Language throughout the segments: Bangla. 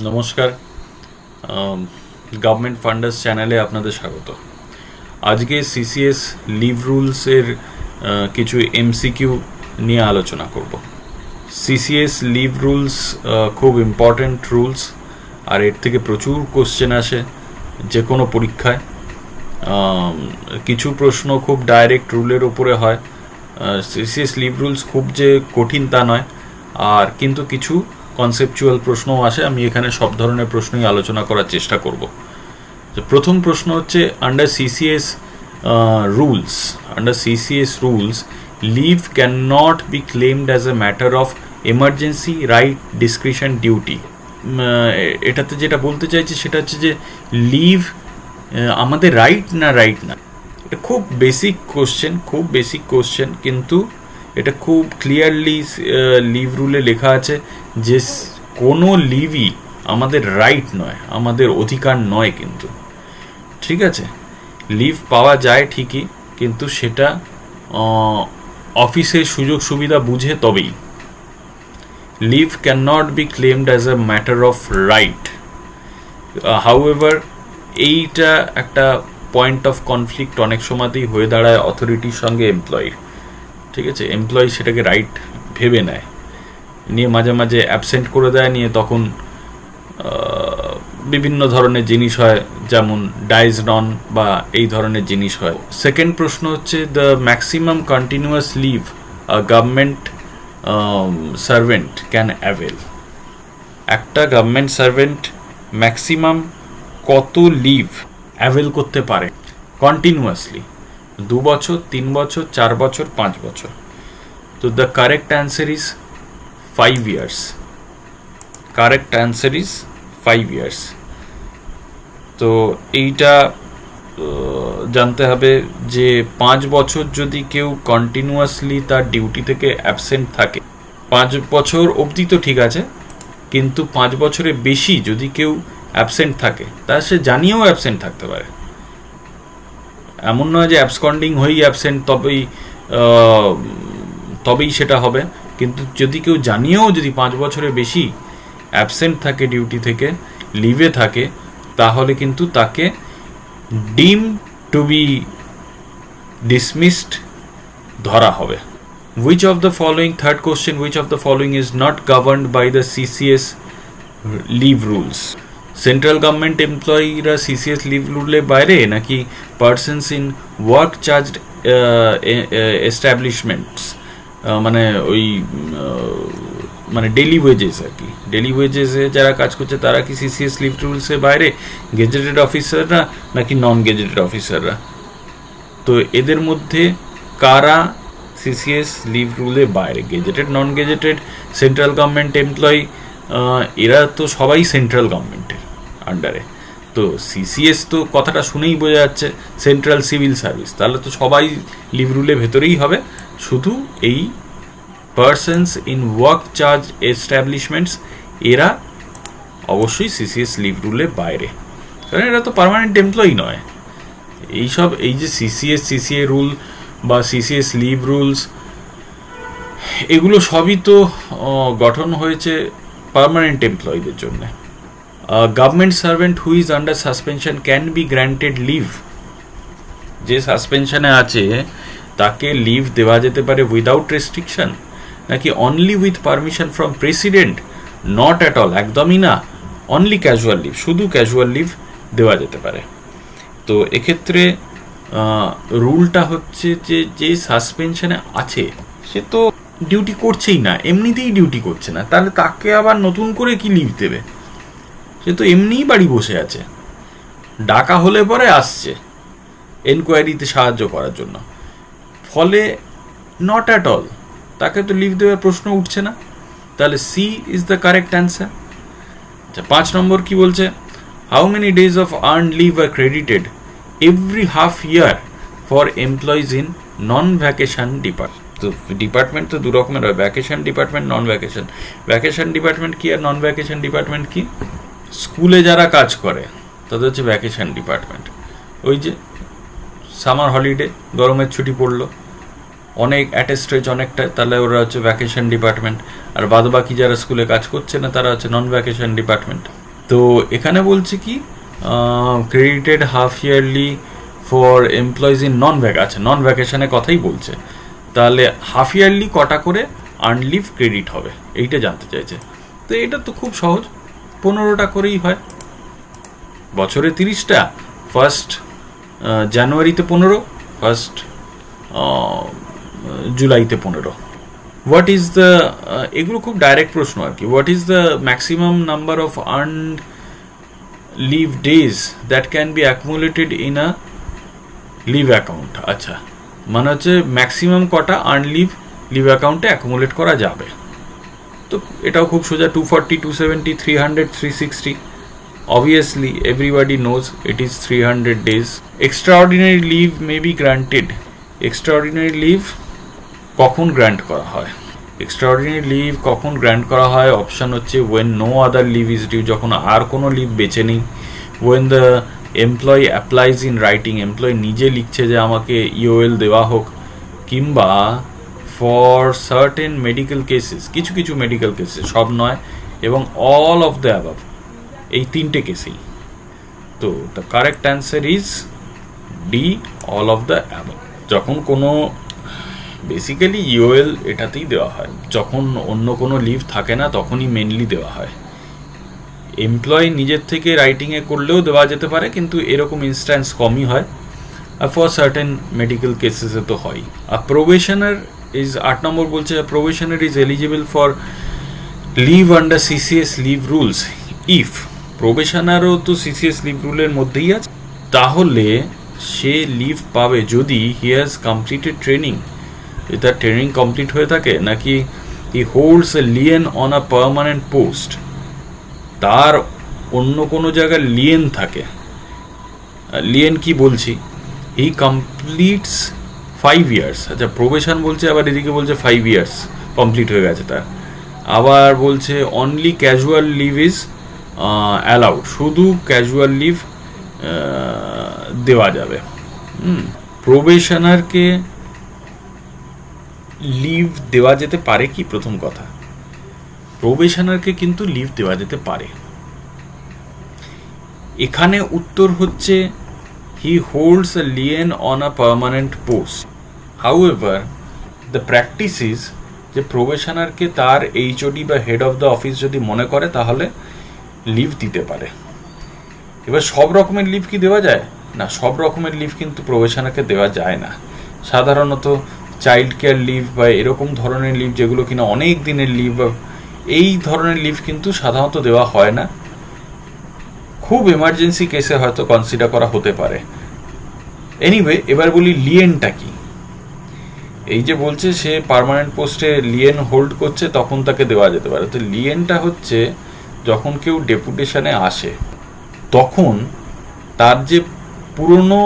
নমস্কার, গভর্নমেন্ট ফান্ডার্স চ্যানেলে আপনাদের স্বাগত। আজকে সিসিএস লিভ রুলসের কিছু এমসিকিউ নিয়ে আলোচনা করব। সিসিএস লিভ রুলস খুব ইম্পর্ট্যান্ট রুলস, আর এর থেকে প্রচুর কোশ্চেন আসে যে কোনো পরীক্ষায়। কিছু প্রশ্ন খুব ডাইরেক্ট রুলের উপরে হয়। সিসিএস লিভ রুলস খুব যে কঠিন তা নয়, আর কিন্তু কিছু কনসেপচুয়াল প্রশ্নও আসে। আমি এখানে সব ধরনের প্রশ্নই আলোচনা করার চেষ্টা করব। প্রথম প্রশ্ন হচ্ছে, under CCS rules leave can not be claimed as a matter of emergency, right, discretion, duty. এটাতে যেটা বলতে চাইছি সেটা হচ্ছে যে লিভ আমাদের রাইট না। এটা খুব বেসিক কোশ্চেন, কিন্তু এটা খুব ক্লিয়ারলি লিভ রুলে লেখা আছে যে কোনো লিভই আমাদের রাইট নয়, আমাদের অধিকার নয়। কিন্তু ঠিক আছে, লিভ পাওয়া যায় ঠিকই, কিন্তু সেটা অফিসের সুযোগ সুবিধা বুঝে তবেই। Leave can not be claimed as a matter of right. However এইটা একটা পয়েন্ট অফ কনফ্লিক্ট অনেক সময়তেই হয়ে দাঁড়ায় অথরিটির সঙ্গে এমপ্লয়ির। ঠিক আছে, এমপ্লয়ি সেটাকে রাইট ভেবে নেয়, নিয়ে মাঝে মাঝে অ্যাবসেন্ট করে দেয়, নিয়ে তখন বিভিন্ন ধরনের জিনিস হয়, যেমন ডাইজ নন বা এই ধরনের জিনিস হয়। সেকেন্ড প্রশ্ন হচ্ছে, the maximum continuous leave a government servant can avail. একটা গভর্নমেন্ট সার্ভেন্ট ম্যাক্সিমাম কত লিভ অ্যাভেল করতে পারে কন্টিনিউয়াসলি? 2 বছর, 3 বছর, 4 বছর, 5 বছর। তো the correct answer is 5 years। Correct answer is 5 years। তো এইটা জানতে হবে যে 5 বছর যদি কেউ কন্টিনিউয়াসলি তার ডিউটি থেকে অ্যাবসেন্ট থাকে, 5 বছর অবধি তো ঠিক আছে, কিন্তু 5 বছরের বেশি যদি কেউ অ্যাবসেন্ট থাকে, তা সে জানিয়েও অ্যাবসেন্ট থাকতে পারে। এমন নয় যে অ্যাবসকন্ডিং হয়েই অ্যাবসেন্ট তবেই সেটা হবে। কিন্তু যদি কেউ জানিয়েও যদি 5 বছরের বেশি অ্যাবসেন্ট থাকে ডিউটি থেকে, লিভে থাকে, তাহলে কিন্তু তাকে ডিম টু বি ডিসমিসড ধরা হবে। Which of the following, third question, which of the following is not governed by the CCS leave rules? Central government এমপ্লয়িরা সিসিএস লিভ রুলের বাইরে, নাকি persons in work charged establishments, মানে ডেলি ওয়েজেস আর কি, ডেলি ওয়েজেসে যারা কাজ করছে তারা কি সিসিএস লিভ রুলসের বাইরে? গেজেটেড অফিসাররা নাকি নন গেজেটেড অফিসাররা? তো এদের মধ্যে কারা সিসিএস লিভ রুলের বাইরে? গেজেটেড, নন গেজেটেড, সেন্ট্রাল গভর্নমেন্ট এমপ্লয়ি, এরা তো সবাই সেন্ট্রাল গভর্নমেন্টের আন্ডারে। তো সিসিএস তো কথাটা শুনেই বোঝা যাচ্ছে সেন্ট্রাল সিভিল সার্ভিস, তাহলে তো সবাই লিভ রুলের ভেতরেই হবে। শুধু এই persons in work charge establishments এরা অবশ্যই সিসিএস লিভ রুলের বাইরে, কারণ এরা তো পার্মানেন্ট এমপ্লয়ি নয়। এই যে সিসিএ রুল বা সিসিএস লিভ রুলস, এগুলো সবই তো গঠন হয়েছে পার্মানেন্ট এমপ্লয়ীদের জন্য। Government servant who is under suspension can be granted leave. যে সাসপেনশনে আছে তাকে লিভ দেওয়া যেতে পারে উইদাউট রেস্ট্রিকশন, নাকি only with permission from president? Not at all, একদমই না, অনলি ক্যাজুয়াল লিভ, শুধু ক্যাজুয়াল লিভ দেওয়া যেতে পারে। তো এক্ষেত্রে রুলটা হচ্ছে যে সাসপেনশনে আছে সে তো ডিউটি করছেই না, এমনিতেই ডিউটি করছে না, তাহলে তাকে আবার নতুন করে কি লিভ দেবে? সে তো এমনিই বাড়ি বসে আছে, ডাকা হলে পরে আসছে এনকোয়ারিতে সাহায্য করার জন্য, ফলে নট অ্যাট অল, তাকে তো লিভ দেওয়ার প্রশ্ন উঠছে না। তাহলে C is the correct answer. 5 number কি বলছে? How many days of earn leave are credited every half year for employees in non vacation department? তো ডিপার্টমেন্ট তো 2 রকমের হয়, vacation department, non vacation. Vacation department কি আর নন ভ্যাকেশন ডিপার্টমেন্ট কি? স্কুলে যারা কাজ করে তাদের হচ্ছে ভ্যাকেশন ডিপার্টমেন্ট। ওই যে সামার হলিডে, গরমের ছুটি পড়লো, অনেক অ্যাটেস্টেজ অনেকটা, তাহলে ওরা হচ্ছে ভ্যাকেশন ডিপার্টমেন্ট, আর বাদবাকি যারা স্কুলে কাজ করছে না তারা হচ্ছে নন ভ্যাকেশন ডিপার্টমেন্ট। তো এখানে বলছে কি credited half yearly for employees in non vac, আচ্ছা নন ভ্যাকেশনের কথাই বলছে, তাহলে হাফ ইয়ারলি কটা করে আর্ন লিভ ক্রেডিট হবে এইটা জানতে চাইছে। তো এটা তো খুব সহজ, 15টা করেই হয়, বছরে 30টা, ফার্স্ট জানুয়ারিতে 15, ফার্স্ট জুলাইতে 15। হোয়াট ইজ দ্য, এগুলো খুব ডাইরেক্ট প্রশ্ন আর কি, what is the maximum number of earned leave days that can be accumulated in a leave account. আচ্ছা, মানে হচ্ছে ম্যাক্সিমাম কটা আর্ন লিভ অ্যাকাউন্টে অ্যাকুমুলেট করা যাবে। তো এটাও খুব সোজা, 240, 270, 300, 360। Obviously, everybody knows it is 300 days. Extraordinary leave may be granted. Extraordinary leave কখন গ্র্যান্ট করা হয়? এক্সট্রাঅর্ডিনারি লিভ কখন গ্র্যান্ট করা হয়? অপশান হচ্ছে when no other leave is due, যখন আর কোনো লিভ বেঁচে নেই, when the employee applies in writing, employee নিজে লিখছে যে আমাকে ইওএল দেওয়া হোক, কিংবা ফর সার্টেন মেডিকেল কেসেস, কিছু কিছু মেডিকেল কেসেস, সব নয়, এবং অল অফ দ্য অ্যাবাভ, এই 3টে কেসেই। তো the correct answer is D, all of the above. যখন কোনো বেসিক্যালি ইওএল এটাতেই দেওয়া হয়, যখন অন্য কোনো লিভ থাকে না তখনই মেনলি দেওয়া হয়। এমপ্লয়ি নিজের থেকে রাইটিংয়ে করলেও দেওয়া যেতে পারে, কিন্তু এরকম ইনস্ট্যান্স কমই হয়, আর ফর সার্টেন মেডিকেল কেসেসে তো হয়। আর প্রোবেশনার ইজ 8 নম্বর বলছে, probationer is eligible for leave under CCS leave rules if, প্রোবেশনারও তো সিসিএস লিভ রুলের মধ্যেই আছে, তাহলে সে লিভ পাবে যদি হি হ্যাজ কমপ্লিটেড ট্রেনিং, তার ট্রেনিং কমপ্লিট হয়ে থাকে, নাকি he holds a lien on a permanent post, তার অন্য কোনো জায়গায় লিয়েন থাকে। লিয়েন কি বলছি, হি কমপ্লিটস 5 years। আচ্ছা, প্রোবেশন বলছে, আবার এদিকে বলছে 5 years কমপ্লিট হয়ে গেছে তার, আবার বলছে only casual leave is allowed, শুধু ক্যাজুয়াল লিভ দেওয়া যাবে। প্রোবেশনারকে লিভ দেওয়া যেতে পারে কি? প্রথম কথা, প্রোবেশনারকে কিন্তু লিভ দেওয়া যেতে পারে। এখানে উত্তর হচ্ছে he holds a lien on a permanent post. However the practice is যে প্রোবেশনারকে তার এইচওডি বা হেড অফ দ্য অফিস যদি মনে করে তাহলে লিভ দিতে পারে। এবার সব রকমের লিভ কি দেওয়া যায়? না, সব রকমের লিভ কিন্তু প্রোবেশনারকে দেওয়া যায় না। সাধারণত চাইল্ড কেয়ার লিভ বা এরকম ধরনের লিভ, যেগুলো কিনা অনেক দিনের লিভ, এই ধরনের লিভ কিন্তু সাধারণত দেওয়া হয় না। খুব এমার্জেন্সি কেসে হয়তো কনসিডার করা হতে পারে। এনিওয়ে, এবার বলি লিয়েনটা কি। এই যে বলছে সে পার্মানেন্ট পোস্টে লিয়েন হোল্ড করছে, তখন তাকে দেওয়া যেতে পারে। তো লিয়েনটা হচ্ছে যখন কেউ ডেপুটেশনে আসে, তখন তার যে পুরনো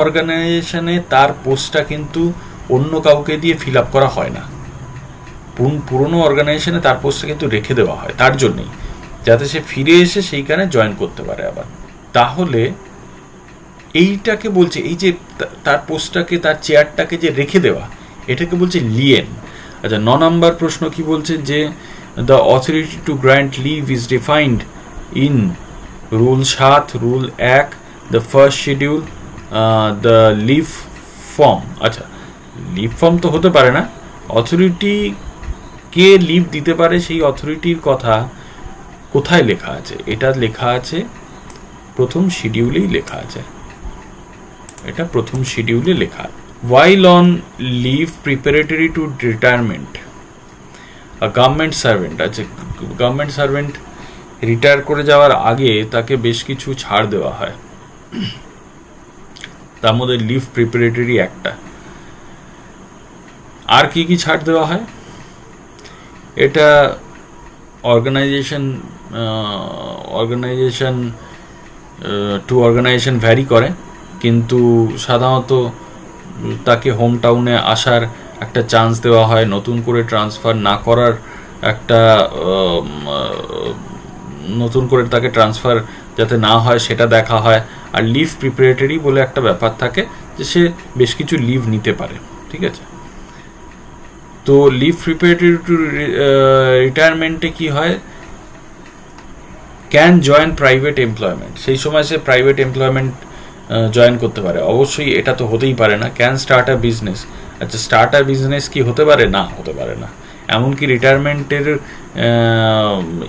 অর্গানাইজেশনে তার পোস্টটা কিন্তু অন্য কাউকে দিয়ে ফিল আপ করা হয় না, পুরনো অর্গানাইজেশনে তার পোস্টটা কিন্তু রেখে দেওয়া হয় তার জন্যই, যাতে সে ফিরে এসে সেইখানে জয়েন করতে পারে আবার। তাহলে এইটাকে বলছে, এই যে তার পোস্টটাকে, তার চেয়ারটাকে যে রেখে দেওয়া, এটাকে বলছে লিয়েন। আচ্ছা, 9 নম্বর প্রশ্ন কি বলছে, যে the authority to grant leave is defined in rule 7, rule 1, the first schedule, the leave form. আচ্ছা, লিভ ফর্ম তো হতে পারে না, অথরিটি কে লিভ দিতে পারে সেই অথরিটির কথা কোথায় লেখা আছে? এটা লেখা আছে প্রথম শিডিউলেই লেখা আছে, এটা প্রথম শিডিউলে লেখা। While on leave preparatory to retirement, a government servant, আচ্ছা গভর্নমেন্ট সার্ভেন্ট রিটায়ার করে যাওয়ার আগে তাকে বেশ কিছু ছাড় দেওয়া হয়, তার মধ্যে লিভ প্রিপারেটরি একটা। আর কি কি ছাড় দেওয়া হয়? এটা অর্গানাইজেশন টু অর্গানাইজেশন ভ্যারি করে, কিন্তু সাধারণত তাকে হোম টাউনে আসার একটা চান্স দেওয়া হয়, নতুন করে ট্রান্সফার না করার একটা, নতুন করে তাকে ট্রান্সফার যাতে না হয় সেটা দেখা হয়। আর লিভ প্রিপারেটরি বলে একটা ব্যাপার থাকে, যে সে বেশ কিছু লিভ নিতে পারে, ঠিক আছে। তো লিভ প্রিপারেটরি টু রিটায়ারমেন্টে কি হয়, ক্যান জয়েন প্রাইভেট এমপ্লয়মেন্ট, সেই সময় সে প্রাইভেট এমপ্লয়মেন্ট জয়েন করতে পারে। অবশ্যই এটা তো হতেই পারে না। ক্যান স্টার্ট আ বিজনেস, আচ্ছা স্টার্ট আ বিজনেস কি হতে পারে? না, হতে পারে না। এমনকি রিটায়ারমেন্টের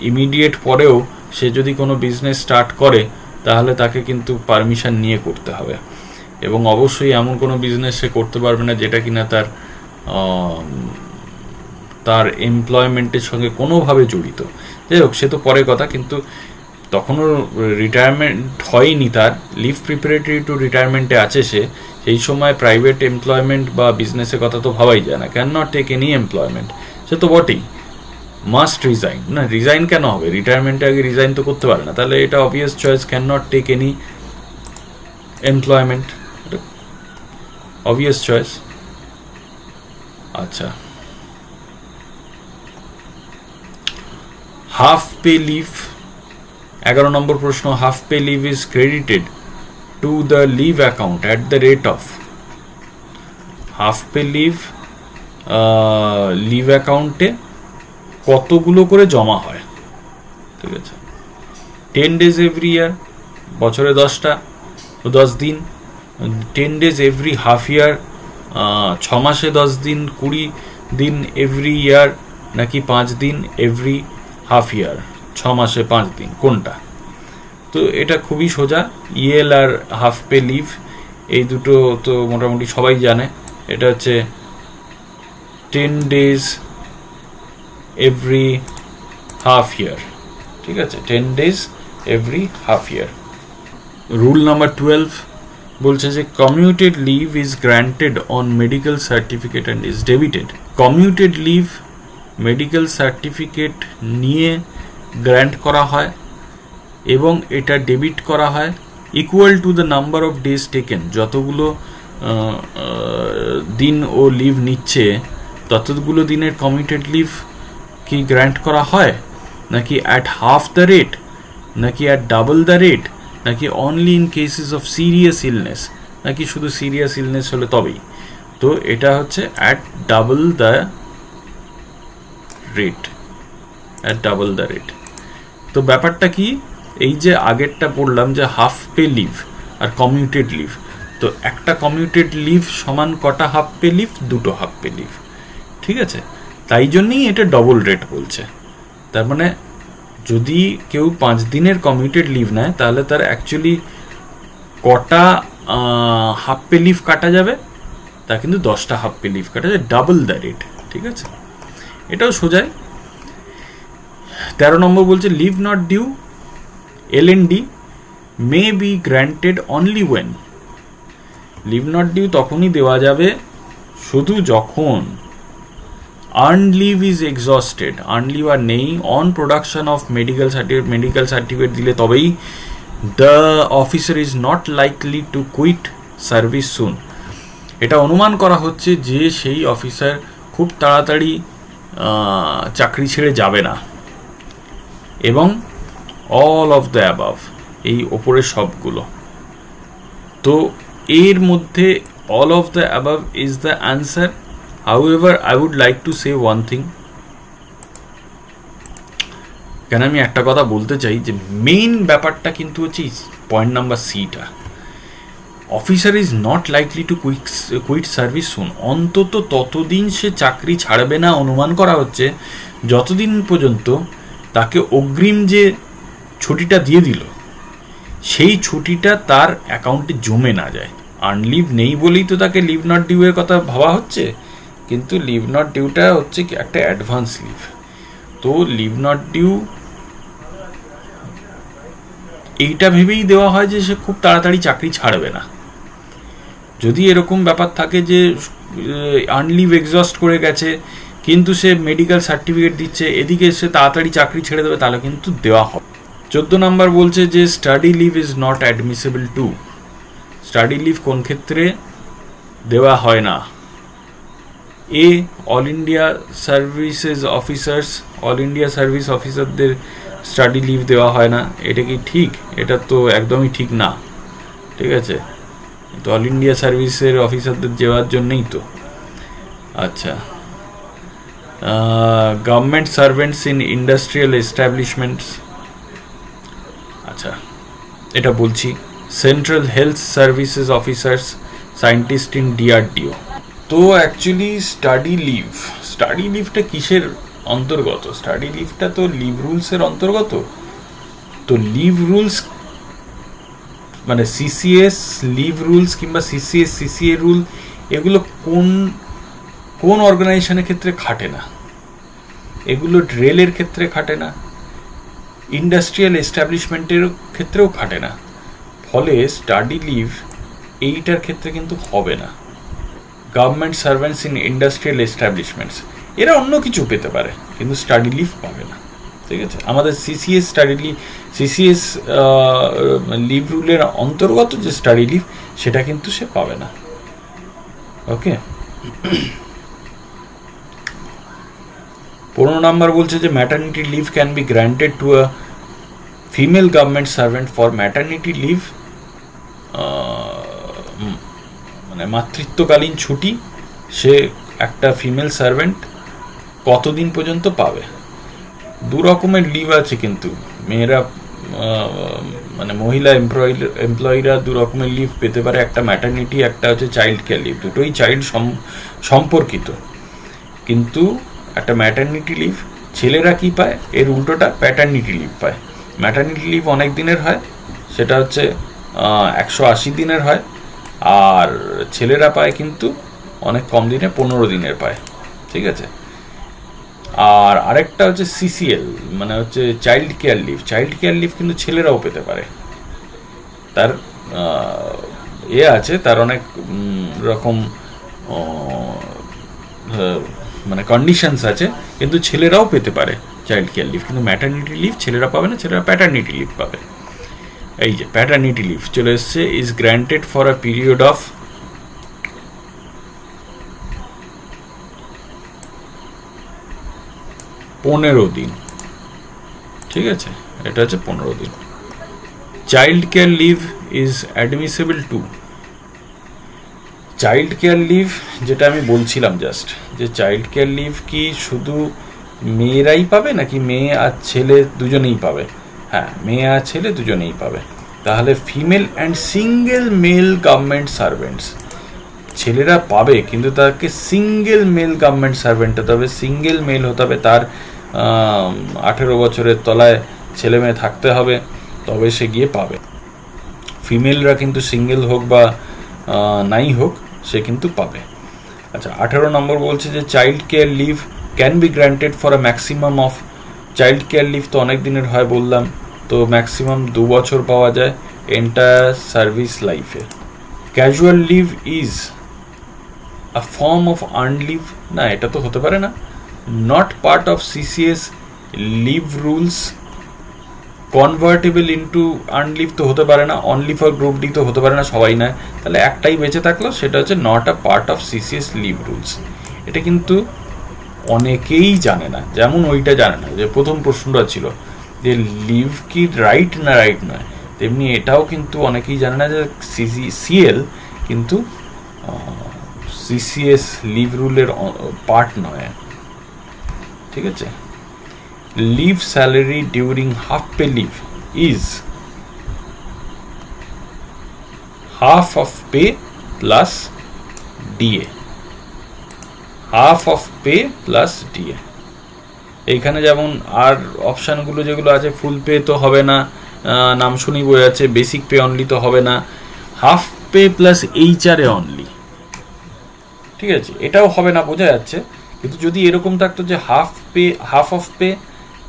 ইমিডিয়েট পরেও সে যদি কোনো বিজনেস স্টার্ট করে তাহলে তাকে কিন্তু পারমিশন নিয়ে করতে হবে, এবং অবশ্যই এমন কোনো বিজনেস সে করতে পারবে না যেটা কিনা তার এমপ্লয়মেন্টের সঙ্গে কোনোভাবে জড়িত। যাই হোক, সে তো পরের কথা, কিন্তু তখনও রিটায়ারমেন্ট হয়নি, তার লিভ প্রিপারেটরি টু রিটায়ারমেন্টে আছে সে, সেই সময় প্রাইভেট এমপ্লয়মেন্ট বা বিজনেসের কথা তো ভাবাই যায় না। Can not take any employment, সে তো বটেই। মাস্ট রিজাইন, না রিজাইন কেন হবে? রিটায়ারমেন্টে আগে রিজাইন তো করতে পারে না, তাহলে এটা obvious choice, can not take any employment, obvious choice. আচ্ছা, হাফ পে লিভ, 11 নম্বর প্রশ্ন, half pay leave is credited to the leave account at the rate of, half pay leave leave অ্যাকাউন্টে কতগুলো করে জমা হয়, ঠিক আছে। 10 days এভরি ইয়ার, বছরে 10টা 10 দিন, 10 days এভরি হাফ ইয়ার, 6 মাসে 10 দিন, 20 দিন এভরি ইয়ার, নাকি 5 দিন এভরি হাফ ইয়ার, 6 মাসে 5 দিন, কোনটা? তো এটা খুবই সোজা, ইএল আর হাফ পে লিভ এই দুটো তো মোটামুটি সবাই জানে। এটা হচ্ছে 10 days এভরি হাফ ইয়ার, ঠিক আছে, 10 days every half year. Rule number 12 বলছে যে commuted leave is granted on medical certificate and is debited. Commuted leave medical certificate নিয়ে গ্র্যান্ট করা হয় এবং এটা ডেবিট করা হয় equal to the number of days taken, যতগুলো দিন ও লিভ নিচ্ছে ততগুলো দিনের কমিউটেড লিভ কি গ্র্যান্ট করা হয়, নাকি অ্যাট হাফ দ্য রেট, নাকি অ্যাট ডাবল দ্য রেট, নাকি only in cases of serious illness, নাকি শুধু সিরিয়াস ইলনেস হলে তবেই। তো এটা হচ্ছে at double the rate, at double the rate. তো ব্যাপারটা কি, এই যে আগেরটা পড়লাম যে হাফ পে লিভ আর কমিউটেড লিভ, তো একটা কমিউটেড লিভ সমান কটা হাফ পে লিভ? 2টো হাফ পে লিভ, ঠিক আছে। তাই জন্যই এটা ডবল রেট বলছে। তার মানে যদি কেউ 5 দিনের কমিউটেড লিভ নেয় তাহলে তার অ্যাকচুয়ালি কটা হাফ পে লিভ কাটা যাবে? তা কিন্তু 10টা হাফ পে লিভ কাটা যায়, ডাবল দ্য রেট, ঠিক আছে। এটাও সোজাই। 13 নম্বর বলছে leave not due LND may be granted only when. Leave not due তখনই দেওয়া যাবে শুধু যখন earned leave is exhausted, earned leave আর নেই, on production of medical certificate দিলে তবেই the officer is not likely to quit service soon। এটা অনুমান করা হচ্ছে যে সেই অফিসার খুব তাড়াতাড়ি চাকরি ছেড়ে যাবে না, এবং all of the above, এই ওপরের সবগুলো। তো এর মধ্যে all of the above is the answer. However, I would like to say one thing, কেন আমি একটা কথা বলতে চাই যে মেইন ব্যাপারটা কিন্তু হচ্ছে পয়েন্ট নাম্বার সিটা, officer is not likely to quit service soon. অন্তত ততদিন সে চাকরি ছাড়বে না অনুমান করা হচ্ছে যতদিন পর্যন্ত তাকে অগ্রিম যে ছুটিটা দিয়ে দিল সেই ছুটিটা তার অ্যাকাউন্টে জমে না যায়। আনলিভ নেই বলেই তো তাকে লিভ নট ডিউ এর কথা ভাবা হচ্ছে, কিন্তু লিভ নট ডিউটা হচ্ছে একটা অ্যাডভান্স লিভ। তো লিভ নট ডিউ এইটা ভেবেই দেওয়া হয় যে সে খুব তাড়াতাড়ি চাকরি ছাড়বে না। যদি এরকম ব্যাপার থাকে যে আনলিভ এক্সস্ট করে গেছে কিন্তু সে মেডিকেল সার্টিফিকেট দিচ্ছে, এদিকে সে তাড়াতাড়ি চাকরি ছেড়ে দেবে, তাহলে কিন্তু দেওয়া হবে। 14 নম্বর বলছে যে study leave is not admissible to. Study leave কোন ক্ষেত্রে দেওয়া হয় না? A all India services officers, all India service অফিসারদের স্টাডি লিভ দেওয়া হয় না। এটা কি ঠিক? এটা তো একদমই ঠিক না, ঠিক আছে। তো অল ইন্ডিয়া সার্ভিসের অফিসারদের যাওয়ার জন্যই তো। আচ্ছা, government servants in industrial establishments, আচ্ছা এটা বলছি। Central health services officers, scientist in DRDO. তো অ্যাকচুয়ালি স্টাডি লিভটা কিসের অন্তর্গত? স্টাডি লিভটা তো লিভ রুলসের অন্তর্গত। তো লিভ রুলস মানে সিসিএস লিভ রুলস কিংবা সিসিএস সিসিএ রুল, এগুলো কোন অর্গানাইজেশনের ক্ষেত্রে খাটে না? এগুলো রেলের ক্ষেত্রে খাটে না, ইন্ডাস্ট্রিয়াল এস্টাবলিশমেন্টের ক্ষেত্রেও খাটে না। ফলে স্টাডি লিভ এইটার ক্ষেত্রে কিন্তু হবে না। Government servants in industrial establishments এরা অন্য কিছু পেতে পারে, কিন্তু স্টাডি লিভ পাবে না। ঠিক আছে, আমাদের সিসিএস লিভ রুলের অন্তর্গত যে স্টাডি লিভ, সেটা কিন্তু সে পাবে না। ওকে, 15 নম্বর বলছে যে maternity leave can be granted to a female government servant for maternity leave, মানে মাতৃত্বকালীন ছুটি সে একটা ফিমেল সার্ভেন্ট কতদিন পর্যন্ত পাবে? 2 রকমের লিভ আছে কিন্তু মেয়েরা, মানে মহিলা এমপ্লয়িরা 2 রকমের লিভ পেতে পারে, একটা ম্যাটারনিটি, একটা হচ্ছে চাইল্ড কেয়ার লিভ। দুটোই চাইল্ড সম্পর্কিত, কিন্তু একটা ম্যাটারনিটি লিভ ছেলেরা কি পায়, এর উল্টোটা প্যাটার্নিটি লিভ পায়। ম্যাটারনিটি লিভ অনেক দিনের হয়, সেটা হচ্ছে 180 দিনের হয়, আর ছেলেরা পায় কিন্তু অনেক কম দিনে 15 দিনের পায়। ঠিক আছে, আর আরেকটা হচ্ছে সিসিএল, মানে হচ্ছে চাইল্ড কেয়ার লিভ কিন্তু ছেলেরাও পেতে পারে। তার আছে, তার অনেক রকম মানে কন্ডিশনস আছে, কিন্তু ছেলেরাও পেতে পারে চাইল্ড কেয়ার লিভ। কিন্তু ম্যাটারনিটি লিভ ছেলেরা পাবে না, ছেলেরা প্যাটার্নিটি লিভ পাবে। এই যে প্যাটার্নিটি লিভ চলে এসছে, is granted for a period of 15 দিন। ঠিক আছে, এটা হচ্ছে 15 দিন। Child care leave is admissible to, child care leave যেটা আমি বলছিলাম জাস্ট, যে চাইল্ড কেয়ার লিভ কি শুধু মেয়েরাই পাবে নাকি মেয়ে আর ছেলে দুজনেই পাবে? হ্যাঁ, মেয়ে আর ছেলে দুজনেই পাবে। তাহলে female and single male government servants, ছেলেরা পাবে কিন্তু তাকে সিঙ্গেল মেল গভর্নমেন্ট সার্ভেন্ট হতে হবে, সিঙ্গেল মেল হতে হবে, তার 18 বছরের তলায় ছেলে মেয়ে থাকতে হবে, তবে সে গিয়ে পাবে। ফিমেলরা কিন্তু সিঙ্গেল হোক বা নাই হোক সে কিন্তু পাবে। আচ্ছা, 18 নম্বর বলছে যে child care leave can be granted for a maximum of, child care leave তো অনেক দিনের হয় বললাম, তো ম্যাক্সিমাম 2 বছর পাওয়া যায় এন্টায়ার সার্ভিস লাইফে। Casual leave is a form of earn leave, না এটা তো হতে পারে না। Not part of CCS leave rules, convertible into earn leave তো হতে পারে না, অনলি ফর গ্রুপ ডি তো হতে পারে না, সবাই নেয়। তাহলে একটাই বেঁচে থাকলো, সেটা হচ্ছে not a part of CCS leave rules. এটা কিন্তু অনেকেই জানে না, যেমন ওইটা জানে না যে প্রথম প্রশ্নটা ছিল যে লিভ কি রাইট না রাইট নয়, তেমনি এটাও কিন্তু অনেকেই জানে না যে সিএল কিন্তু সিসিএস লিভ রুলের পার্ট নয়। ঠিক আছে, leave salary during half pay leave is half of pay plus DA, half of pay plus DA. এইখানে যেমন আর অপশানগুলো যেগুলো আছে, ফুল পে তো হবে না, নাম শুনি বই আছে, বেসিক পে অনলি তো হবে না, half pay plus HRA only. ঠিক আছে, এটাও হবে না বোঝা যাচ্ছে। কিন্তু যদি এরকম থাকতো যে half of pay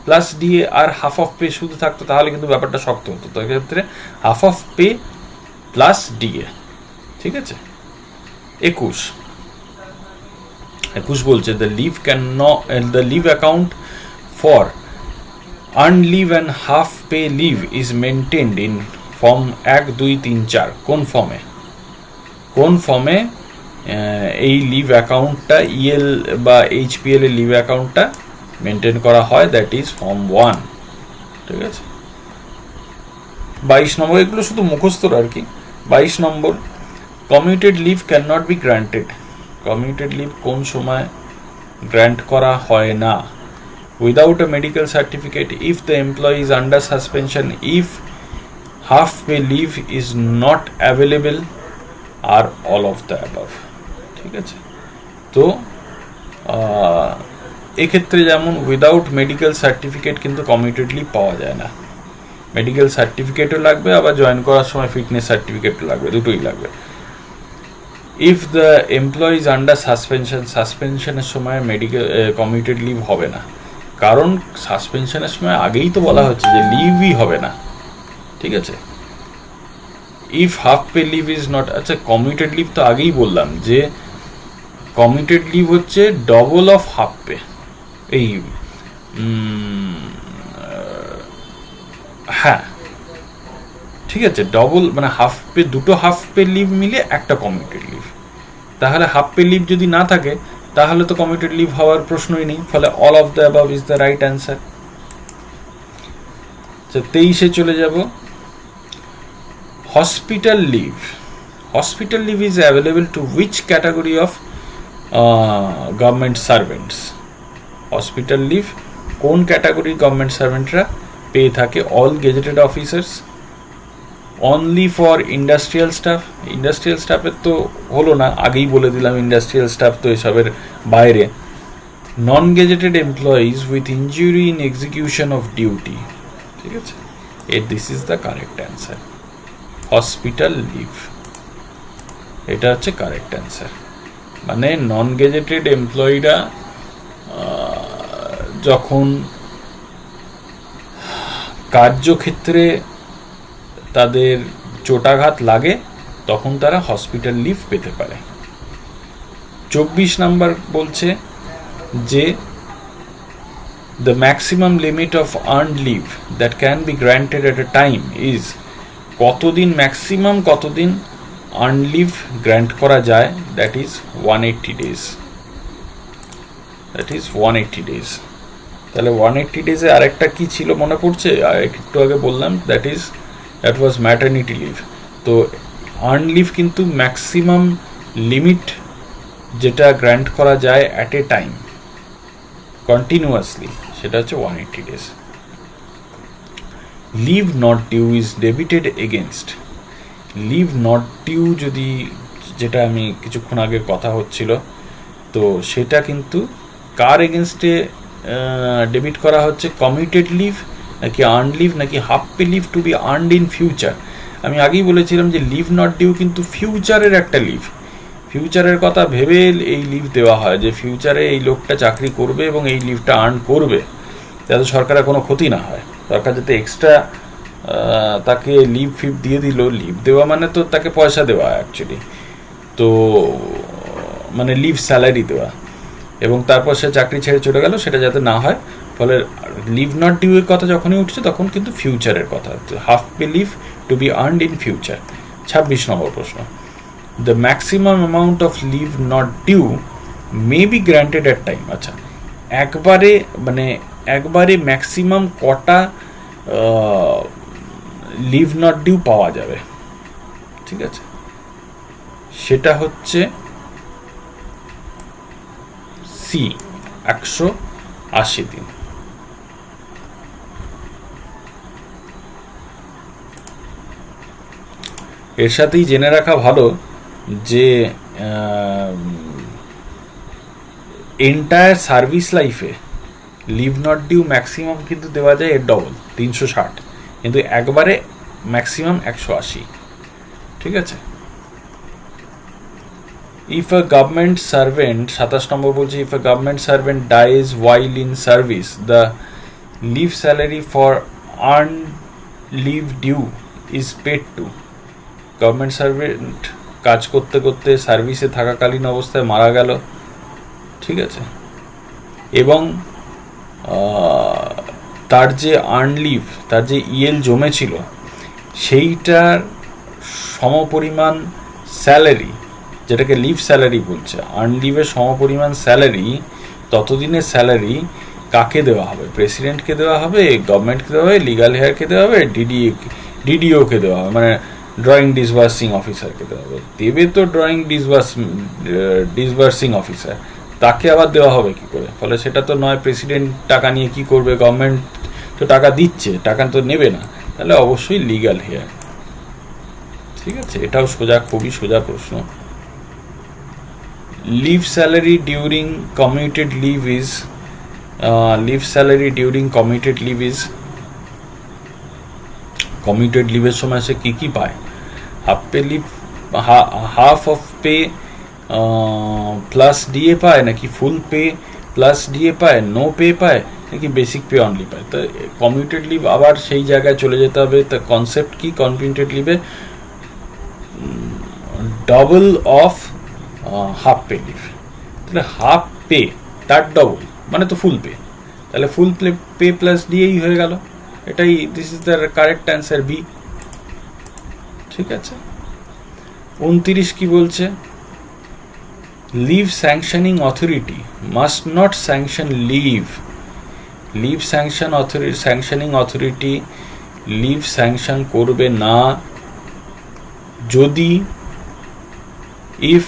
plus DA আর হাফ অফ পে শুধু থাকতো, তাহলে কিন্তু ব্যাপারটা শক্ত হতো। তো এক্ষেত্রে half of pay plus DA. ঠিক আছে, 21 বলছে the leave account for earn leave and half pay leave is maintained in form 1, 2, 3, 4। কোন ফর্মে এই লিভ অ্যাকাউন্টটা ইএল বা এইচপিএল এর লিভ অ্যাকাউন্টটা মেনটেন করা হয়? That is form 1। ঠিক আছে, 22 নম্বর, এগুলো শুধু মুখস্থর আর কি। 22 নম্বর, commuted leave can not be granted, commuted leave কোন সময় গ্রান্ট করা হয় না? Without a medical certificate, if the employee is under suspension, if half pay leave is not available, আর অল অফ দ্য অ্যাবাভ। ঠিক আছে, তো এক্ষেত্রে যেমন উইদাউট মেডিকেল সার্টিফিকেট কিন্তু কমিউটেড লিভ পাওয়া যায় না, মেডিকেল সার্টিফিকেটও লাগবে, আবার জয়েন করার সময় ফিটনেস সার্টিফিকেটও লাগবে, দুটোই লাগবে। If the employee is under suspension, সাসপেনশনের সময় মেডিকেল কমিউটেড লিভ হবে না, কারণ সাসপেনশনের সময় আগেই তো বলা হচ্ছে যে লিভই হবে না। ঠিক আছে, if half pay leave is not, আচ্ছা কমিউটেড লিভ তো আগেই বললাম যে কমিউটেড লিভ হচ্ছে ডবল অফ হাফ পে, এই হ্যাঁ ঠিক আছে, ডবল মানে হাফ পে, দুটো হাফ পে লিভ মিলে একটা কমিউটেড লিভ। তাহলে হাফ পে লিভ যদি না থাকে তাহলে তো কমিউটেড লিভ হওয়ার প্রশ্নই নেই, ফলে all of the above is the right answer. 23-এ চলে যাব। Hospital leave, hospital leave is available to which category of government servants? Hospital leave কোন ক্যাটাগরির গভর্নমেন্ট সার্ভেন্টরা পেয়ে থাকে? All gazetted officers, only for industrial staff, industrial স্টাফের তো হলো না, আগেই বলে দিলাম ইন্ডাস্ট্রিয়াল স্টাফ তো এসবের বাইরে। Non gazetted employees with injury in execution of duty. ঠিক আছে, this is the correct answer, hospital leave, এটা হচ্ছে কারেক্ট অ্যান্সার। মানে নন গেজেটেড এমপ্লয়িরা যখন কার্যক্ষেত্রে তাদের চোটাঘাত লাগে তখন তারা হসপিটাল লিভ পেতে পারে। 24 নাম্বার বলছে যে the maximum limit of earned leave that can be granted at a time is, কতদিন ম্যাক্সিমাম কতদিন earned leave গ্র্যান্ট করা যায়? that is 180 days, that is 180 days। তাহলে 180 ডেজে আরেকটা কি ছিল মনে পড়ছে? একটু আগে বললাম, that was maternity leave। তো earned leave কিন্তু ম্যাক্সিমাম লিমিট যেটা গ্র্যান্ট করা যায় অ্যাট এ টাইম কন্টিনিউয়াসলি, সেটা হচ্ছে 180 days. Leave not due is debited against, leave not due যদি, যেটা আমি কিছুক্ষণ আগে কথা হচ্ছিল, তো সেটা কিন্তু কার এগেনস্টে ডেবিট করা হচ্ছে? কমিউটেড লিভ নাকি আর্নড লিভ নাকি half pay leave to be earned in future? আমি আগেই বলেছিলাম যে লিভ নট ডিউ কিন্তু ফিউচারের একটা লিভ, ফিউচারের কথা ভেবে এই লিভ দেওয়া হয় যে ফিউচারে এই লোকটা চাকরি করবে এবং এই লিভটা আর্ন করবে, যাতে সরকারের কোনো ক্ষতি না হয়। সরকার যাতে এক্সট্রা তাকে লিভ ফিভ দিয়ে দিল, লিভ দেওয়া মানে তো তাকে পয়সা দেওয়া অ্যাকচুয়ালি, তো মানে লিভ স্যালারি দেওয়া, এবং তারপর সে চাকরি ছেড়ে চলে গেল, সেটা যাতে না হয়। ফলে লিভ নট ডিউ এর কথা যখনই উঠছে তখন কিন্তু ফিউচারের কথা, half pay leave to be earned in future. 26 number প্রশ্ন, the maximum amount of leave not due may be granted at time. আচ্ছা, একবারে ম্যাক্সিমাম কটা লিভ নট ডিউ পাওয়া যাবে? ঠিক আছে, সেটা হচ্ছে সি, 180 দিন। এর সাথেই জেনে রাখা ভালো যে এন্টায়ার সার্ভিস লাইফে লিভ নট ডিউ ম্যাক্সিমাম কিন্তু দেওয়া যায় এর ডবল, 360, কিন্তু একবারে ম্যাক্সিমাম 180। ঠিক আছে, if a government servant, 27 নম্বর বলছে, if a government servant dies while in service, the leave salary for earned leave due is paid to। Government servant কাজ করতে করতে সার্ভিসে থাকাকালীন অবস্থায় মারা গেল, ঠিক আছে, এবং তার যে আর্ন লিভ, তার যে ইএল জমেছিল সেইটার সমপরিমাণ স্যালারি, যেটাকে লিভ স্যালারি বলছে, আর্ন লিভের সমপরিমাণ স্যালারি, ততদিনের স্যালারি কাকে দেওয়া হবে? প্রেসিডেন্টকে দেওয়া হবে, গভর্নমেন্টকে দেওয়া হবে, লিগাল হেয়ারকে দেওয়া হবে, ডিডিওকে দেওয়া হবে, মানে ড্রয়িং ডিসবার্সিং অফিসারকে দেওয়া হবে, দেবে তো ড্রয়িং ডিসবার্সিং অফিসার, তাকে আবার দেওয়া হবে কি করে? ফলে সেটা তো নয় প্রেসিডেন্ট টাকা নিয়ে কি করবে, গভর্নমেন্ট তো টাকা দিচ্ছে, টাকা তো নেবে না, তাহলে অবশ্যই লিগ্যাল হেয়ার। ঠিক আছে, এটাও সোজা, খুবই সোজা প্রশ্ন। Leave salary during commuted leave is commuted লিভের সময় সে কি পায়? Half pay leave, half of pay plus DA পায়, নাকি ফুল পে প্লাস ডিএ পায়, নো পে পায়, নাকি বেসিক পে অনলি পায়? তো কমিউটেড লিভ আবার সেই জায়গায় চলে যেতে হবে। তা কনসেপ্ট কি কমিউটেড লিভে? Double of half pay leave. তাহলে হাফ পে তার ডবল মানে তো ফুল পে, তাহলে ফুল পে প্লাস ডিএই হয়ে গেল। এটাই, this is the correct answer, B. ঠিক আছে। 29 কি বলছে? Leave sanctioning authority must not sanction leave. Leave sanctioning authority leave sanction করবে না যদি if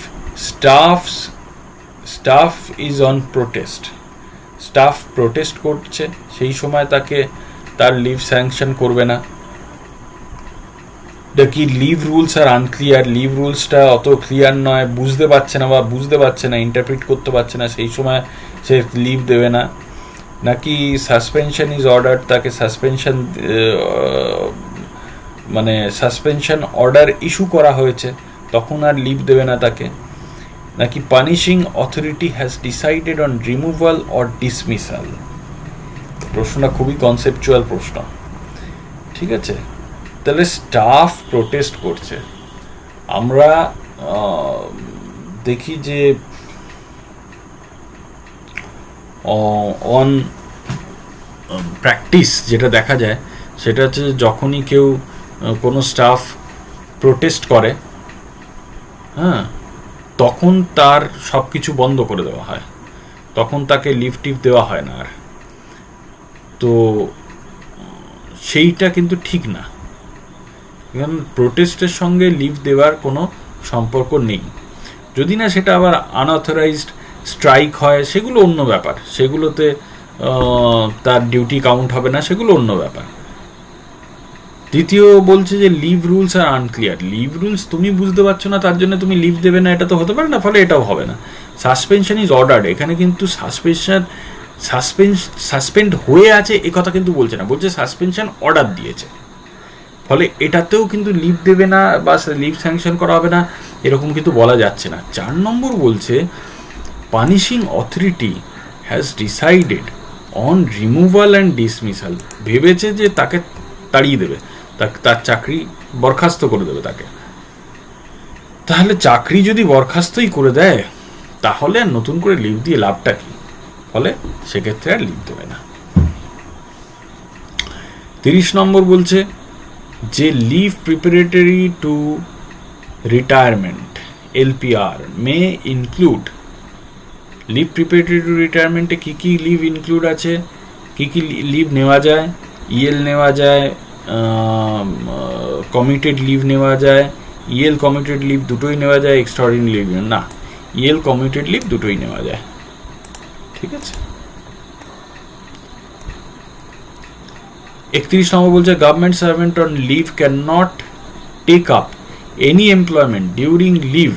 staff is on protest, staff protest করছে, সেই সময় তার লিভ স্যাংশন করবে না। কি leave rules are unclear, leave রুলসটা অত ক্লিয়ার নয়, বুঝতে পারছে না, ইন্টারপ্রিট করতে পারছে না, সেই সময় সে লিভ দেবে না। নাকি সাসপেনশন ইজ অর্ডার, তাকে সাসপেনশন অর্ডার ইস্যু করা হয়েছে, তখন আর লিভ দেবে না তাকে। নাকি punishing authority has decided on removal or dismissal. প্রশ্নটা খুবই কনসেপচুয়াল প্রশ্ন। ঠিক আছে, তাহলে স্টাফ প্রোটেস্ট করছে। আমরা দেখি যে অন প্র্যাকটিস যেটা দেখা যায় সেটা হচ্ছে যখনই কেউ কোনো স্টাফ প্রোটেস্ট করে, হ্যাঁ, তখন তার সব কিছু বন্ধ করে দেওয়া হয়, তখন তাকে লিভ টিভ দেওয়া হয় না আর। তো সেইটা কিন্তু ঠিক না, কারণ প্রোটেস্টের সঙ্গে লিভ দেওয়ার কোনো সম্পর্ক নেই। যদি না সেটা আবার আনঅথরাইজড স্ট্রাইক হয়, সেগুলো অন্য ব্যাপার, সেগুলোতে তার ডিউটি কাউন্ট হবে না, সেগুলো অন্য ব্যাপার। দ্বিতীয় বলছে যে leave rules are unclear. Leave rules তুমি বুঝতে পারছো না, তার জন্য তুমি লিভ দেবে না, এটা তো হতে পারে না, ফলে এটাও হবে না। সাসপেনশন ইজ অর্ডার্ড, এখানে কিন্তু সাসপেন্ড হয়ে আছে এ কথা কিন্তু বলছে না, বলছে সাসপেনশন অর্ডার দিয়েছে, ফলে এটাতেও কিন্তু লিভ দেবে না বা লিভ স্যাংশন করা হবে না, এরকম কিন্তু বলা যাচ্ছে না। 4 নম্বর বলছে punishing authority has decided on removal and dismissal, ভেবেছে যে তাকে তাড়িয়ে দেবে, তার চাকরি বরখাস্ত করে দেবে তাকে। তাহলে চাকরি যদি বরখাস্তই করে দেয় তাহলে আর নতুন করে লিভ দিয়ে লাভটা কি? ফলে সেক্ষেত্রে আর লিভ দেবে না। 30 নম্বর বলছে যে leave preparatory to retirement LPR may include. Leave preparatory to রিটায়ারমেন্টে কী কী লিভ ইনক্লুড আছে, কী কী লিভ নেওয়া যায়? ইএল নেওয়া যায়, কমিটেড লিভ নেওয়া যায়, ইএল কমিটেড লিভ দুটোই নেওয়া যায়, এক্সট্রাঅর্ডিনারি লিভ না, ইএল কমিটেড লিভ দুটোই নেওয়া যায়। ঠিক আছে। 31 নম্বর বলছে government servant on leave can not take up any employment during leave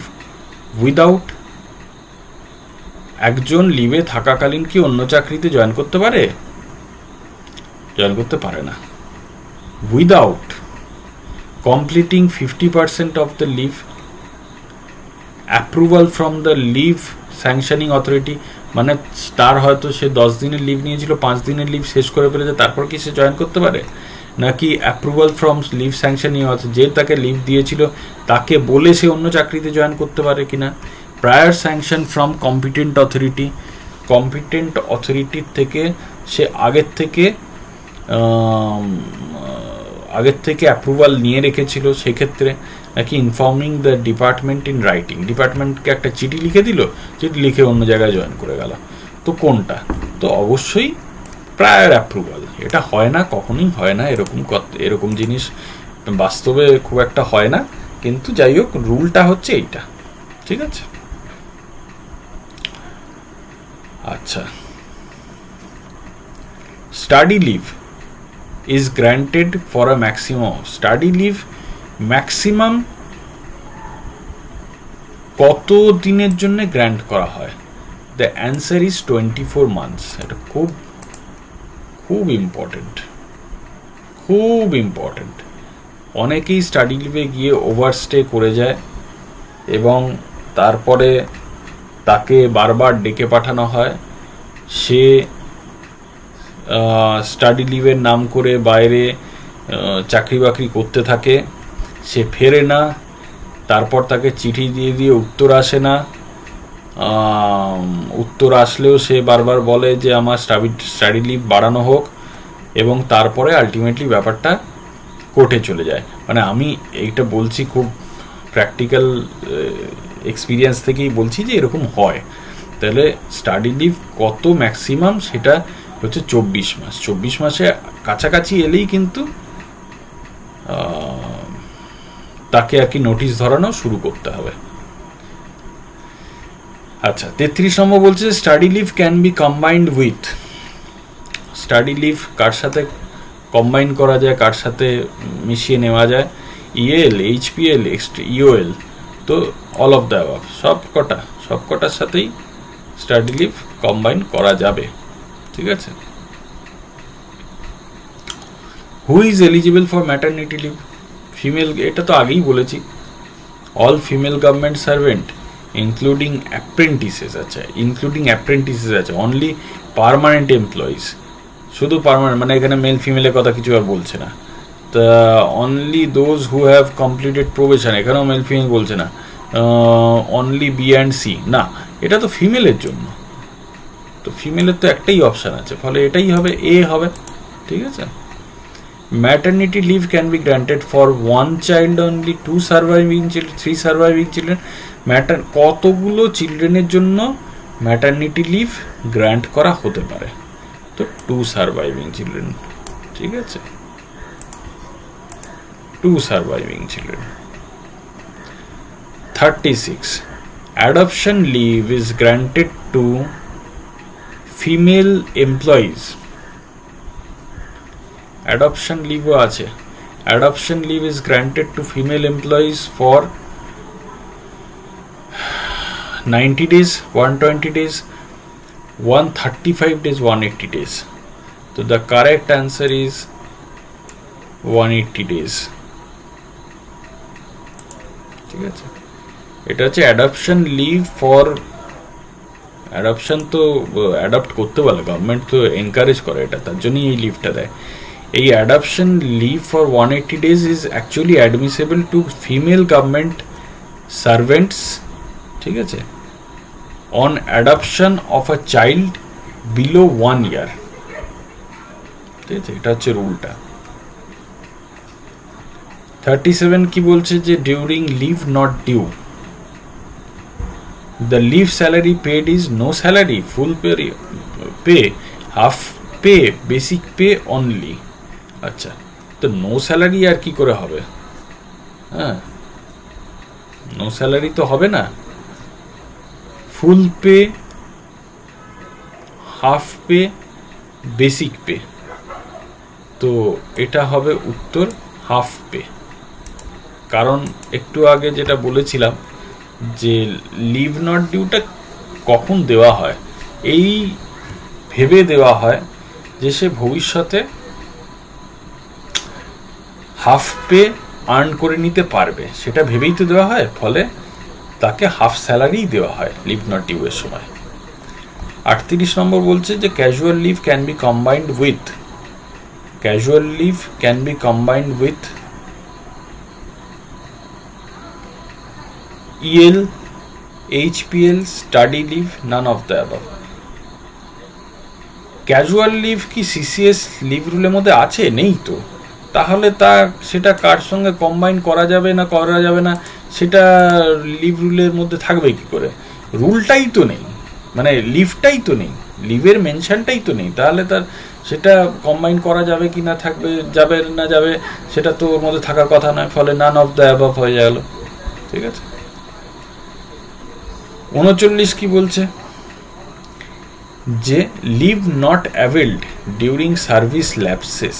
without. একজন লিভে থাকাকালীন কি অন্য চাকরিতে জয়েন করতে পারে? জয়েন করতে পারে না। Without completing 50% of the leave, approval from the leave sanctioning authority, মানে তার হয়তো সে 10 দিনের লিভ নিয়েছিল, 5 দিনের লিভ শেষ করে ফেলেছে, তারপর কি সে জয়েন করতে পারে? নাকি approval from leave sanctioning authority, যে তাকে লিভ দিয়েছিল তাকে বলে সে অন্য চাকরিতে জয়েন করতে পারে কিনা? Prior sanction from competent authority, competent অথরিটির থেকে সে আগের থেকে অ্যাপ্রুভাল নিয়ে রেখেছিল সেক্ষেত্রে। নাকি informing the department in writing, ডিপার্টমেন্টকে একটা চিঠি লিখে দিল, চিঠি লিখে অন্য জায়গায় জয়েন করে গেল। তো কোনটা? তো অবশ্যই প্রায়ার অ্যাপ্রুভাল। এটা হয় না, কখনোই হয় না, এরকম জিনিস বাস্তবে খুব একটা হয় না, কিন্তু যাই হোক রুলটা হচ্ছে এইটা, ঠিক আছে। আচ্ছা, study leave is granted for a maximum. Study leave maximum কত দিনের জন্য গ্র্যান্ট করা হয়? The answer is 24 months. এটা খুব খুব ইম্পর্টেন্ট, খুব ইম্পর্টেন্ট। অনেকেই স্টাডি লিভে গিয়ে ওভারস্টে করে যায় এবং তারপরে তাকে বারবার ডেকে পাঠানো হয়, সে স্টাডি লিভের নাম করে বাইরে চাকরি বাকরি করতে থাকে, সে ফেরে না, তারপর তাকে চিঠি দিয়ে দিয়ে উত্তর আসে না, উত্তর আসলেও সে বারবার বলে যে আমার স্টাডি লিভ বাড়ানো হোক, এবং তারপরে আলটিমেটলি ব্যাপারটা কোর্টে চলে যায়। মানে আমি এইটা বলছি খুব প্র্যাকটিক্যাল এক্সপিরিয়েন্স থেকেই বলছি যে এরকম হয়। তাহলে স্টাডি লিভ কত ম্যাক্সিমাম, সেটা হচ্ছে 24 মাস। 24 মাসে কাছাকাছি এলেই কিন্তু তাকে আর কি নোটিশ ধরানো শুরু করতে হবে। আচ্ছা, 33 নম্বর বলছে study leave can be combined with. Study leave কার সাথে কম্বাইন করা যায়, কার সাথে মিশিয়ে নেওয়া যায়? ইএল, এইচপিএল, ইওএল, তো অল অফ দ্য অ্যাবাভ, সবকটার সাথেই স্টাডি লিভ কম্বাইন করা যাবে, ঠিক আছে। Who is eligible for maternity leave? Female, এটা তো আগেই বলেছি, all female government servant including apprentices. আচ্ছা, ইনক্লুডিং অ্যাপ্রেন্টিসেস আছে, অনলি পার্মানেন্ট এমপ্লয়িজ, শুধু পার্মানেন্ট, মানে এখানে মেল ফিমেলের কথা কিছু আর বলছে না। তা only those who have completed probation, এখানেও মেল ফিমেল বলছে না। অনলি বি অ্যান্ড সি, না, এটা তো ফিমেলের জন্য, তো ফিমেলের তো একটাই অপশান আছে, ফলে এটাই হবে, এ হবে, ঠিক আছে। Maternity leave can be granted for 1 child only, 2 surviving children, 3 surviving children. কতগুলো চিলড্রেনের জন্য ম্যাটারনিটি লিভ গ্রান্ট করা হতে পারে? তো 2 সার্ভাইভিং চিলড্রেন, ঠিক আছে, 2 surviving children. 36, adoption leave is granted to female employees. Adoption leave আছে, adoption leave is granted to female employees for 90 days, 120 days, 135 days, 180 days. So the correct answer is 180 days. ঠিক আছে, এটা হচ্ছে অ্যাডপশন লিভ ফর, অ্যাডপশন তো অ্যাডপ্ট করতে বলে গভর্নমেন্ট, তো এনকারেজ করে এটা, তার জন্যই এই লিভটা দেয়। এই adoption leave for 180 days is actually admissible to female government servants, ঠিক আছে, on adoption of a child below 1 year, ঠিক আছে, এটা হচ্ছে রুলটা। 37 কি বলছে যে during leave not due, the leave salary paid is no salary, full pay, half pay, basic pay only. আচ্ছা, তো নো স্যালারি আর কি করে হবে? হ্যাঁ, নো স্যালারি তো হবে না, ফুল pay, half pay, basic pay, তো এটা হবে উত্তর হাফ পে। কারণ একটু আগে যেটা বলেছিলাম যে লিভ নট ডিউটা কখন দেওয়া হয়, এই ভেবে দেওয়া হয় যে সে ভবিষ্যতে হাফ পে আর্ন করে নিতে পারবে, সেটা ভেবেই তো দেওয়া হয়, ফলে তাকে হাফ স্যালারি দেওয়া হয় লিভ নট ডিউ এর সময়। 38 নম্বর বলছে যে casual leave can be combined with, casual leave can be combined with EL, HPL, study leave, none of the above. Casual leave কি সিসিএস লিভ রুলের মধ্যে আছে? নেই তো, তাহলে সেটা কার সঙ্গে কম্বাইন করা যাবে না করা যাবে না, সেটা লিভ রুলের মধ্যে থাকবে কি করে? রুলটাই তো নেই, মানে লিভটাই তো নেই, লিভের মেনশনটাই তো নেই, তাহলে তার সেটা কম্বাইন করা যাবে কি না থাকবে যাবে না যাবে সেটা তো ওর মধ্যে থাকার কথা নয়, ফলে নান অফ দ্য অ্যাবভ হয়ে গেল। ঠিক আছে, 39 কি বলছে যে leave not availed during service lapses,